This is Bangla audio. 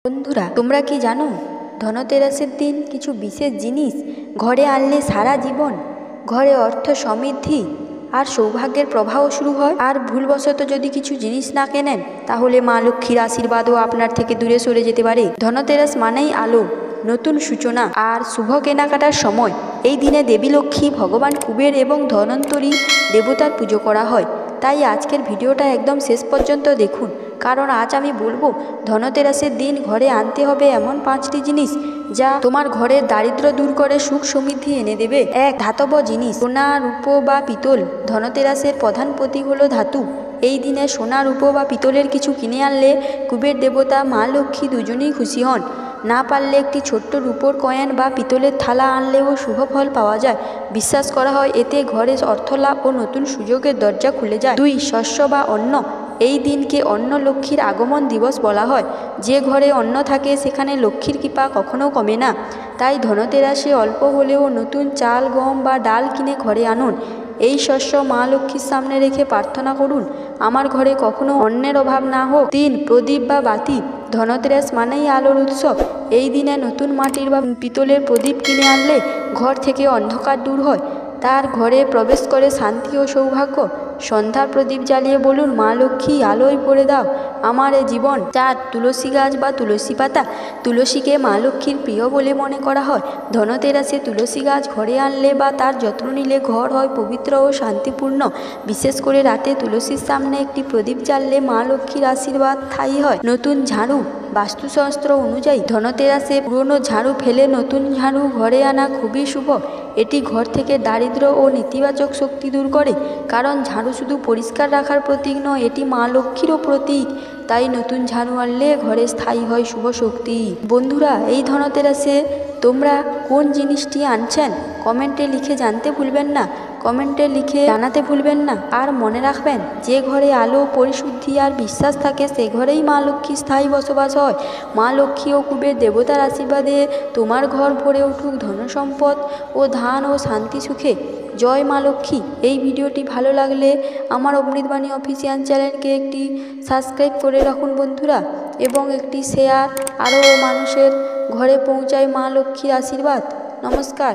বন্ধুরা, তোমরা কি জানো ধনতেরাসের দিন কিছু বিশেষ জিনিস ঘরে আনলে সারা জীবন ঘরে অর্থ সমৃদ্ধি আর সৌভাগ্যের প্রবাহ শুরু হয়। আর ভুলবশত যদি কিছু জিনিস না কেনেন তাহলে মা লক্ষ্মীর আশীর্বাদও আপনার থেকে দূরে সরে যেতে পারে। ধনতেরাস মানেই আলো, নতুন সূচনা আর শুভ কেনাকাটার সময়। এই দিনে দেবী লক্ষ্মী, ভগবান কুবের এবং ধনন্তরী দেবতার পুজো করা হয়। তাই আজকের ভিডিওটা একদম শেষ পর্যন্ত দেখুন, কারণ আজ আমি বলবো ধনতেরাসের দিন ঘরে আনতে হবে এমন 5টি জিনিস যা তোমার ঘরের দারিদ্র দূর করে সুখ সমৃদ্ধি এনে দেবে। 1. ধাতব জিনিস, সোনা, রূপো বা পিতল। ধনতেরাসের প্রধান প্রতীক হলো ধাতু। এই দিনে সোনা, রূপো বা পিতলের কিছু কিনে আনলে কুবের দেবতা, মা লক্ষ্মী দুজনেই খুশি হন। না পারলে একটি ছোট্ট রূপোর কয়েন বা পিতলের থালা আনলেও শুভ ফল পাওয়া যায়। বিশ্বাস করা হয় এতে ঘরে অর্থলাভ ও নতুন সুযোগের দরজা খুলে যায়। 2. শস্য বা অন্ন। এই দিনকে অন্ন লক্ষ্মীর আগমন দিবস বলা হয়। যে ঘরে অন্ন থাকে সেখানে লক্ষ্মীর কৃপা কখনো কমে না। তাই ধনতেরাসে অল্প হলেও নতুন চাল, গম বা ডাল কিনে ঘরে আনুন। এই শস্য মা লক্ষ্মীর সামনে রেখে প্রার্থনা করুন, আমার ঘরে কখনো অন্নের অভাব না হোক। 3. প্রদীপ বা বাতি। ধনতেরাস মানেই আলোর উৎসব। এই দিনে নতুন মাটির বা পিতলের প্রদীপ কিনে আনলে ঘর থেকে অন্ধকার দূর হয়, তার ঘরে প্রবেশ করে শান্তি ও সৌভাগ্য। সন্ধ্যার প্রদীপ জ্বালিয়ে বলুন, মা লক্ষ্মী আলোয় ভরে দাও আমার এ জীবন। 4. তুলসী গাছ বা তুলসী পাতা। তুলসীকে মা লক্ষ্মীর প্রিয় বলে মনে করা হয়। ধনতেরাসে তুলসী গাছ ঘরে আনলে বা তার যত্ন নিলে ঘর হয় পবিত্র ও শান্তিপূর্ণ। বিশেষ করে রাতে তুলসীর সামনে একটি প্রদীপ জ্বাললে মা লক্ষ্মীর আশীর্বাদ স্থায়ী হয়। নতুন ঝাড়ু। বাস্তুশাস্ত্র অনুযায়ী ধনতেরাসে পুরনো ঝাড়ু ফেলে নতুন ঝাড়ু ঘরে আনা খুবই শুভ। এটি ঘর থেকে দারিদ্র ও নেতিবাচক শক্তি দূর করে। কারণ ঝাড়ু শুধু পরিষ্কার রাখার প্রতীক নয়, এটি মা লক্ষ্মীরও প্রতীক। তাই নতুন ঝাড়ু আনলে ঘরে স্থায়ী হয় শুভ শক্তি। বন্ধুরা, এই ধনতেরাসে তোমরা কোন জিনিসটি আনছেন কমেন্টে লিখে জানতে ভুলবেন না, কমেন্টে লিখে জানাতে ভুলবেন না। আর মনে রাখবেন, যে ঘরে আলো, পরিশুদ্ধি আর বিশ্বাস থাকে সে ঘরেই মা লক্ষ্মীর স্থায়ী বসবাস হয়। মা লক্ষ্মী ও কুবের দেবতার আশীর্বাদে তোমার ঘর ভরে উঠুক ধনসম্পদ ও ধান ও শান্তি সুখে। জয় মা লক্ষ্মী। এই ভিডিওটি ভালো লাগলে আমার অমৃতবাণী অফিসিয়াল চ্যানেলকে একটি সাবস্ক্রাইব করে রাখুন বন্ধুরা, এবং একটি শেয়ার, আরও মানুষের ঘরে পৌঁছায় মা লক্ষ্মীর আশীর্বাদ। নমস্কার।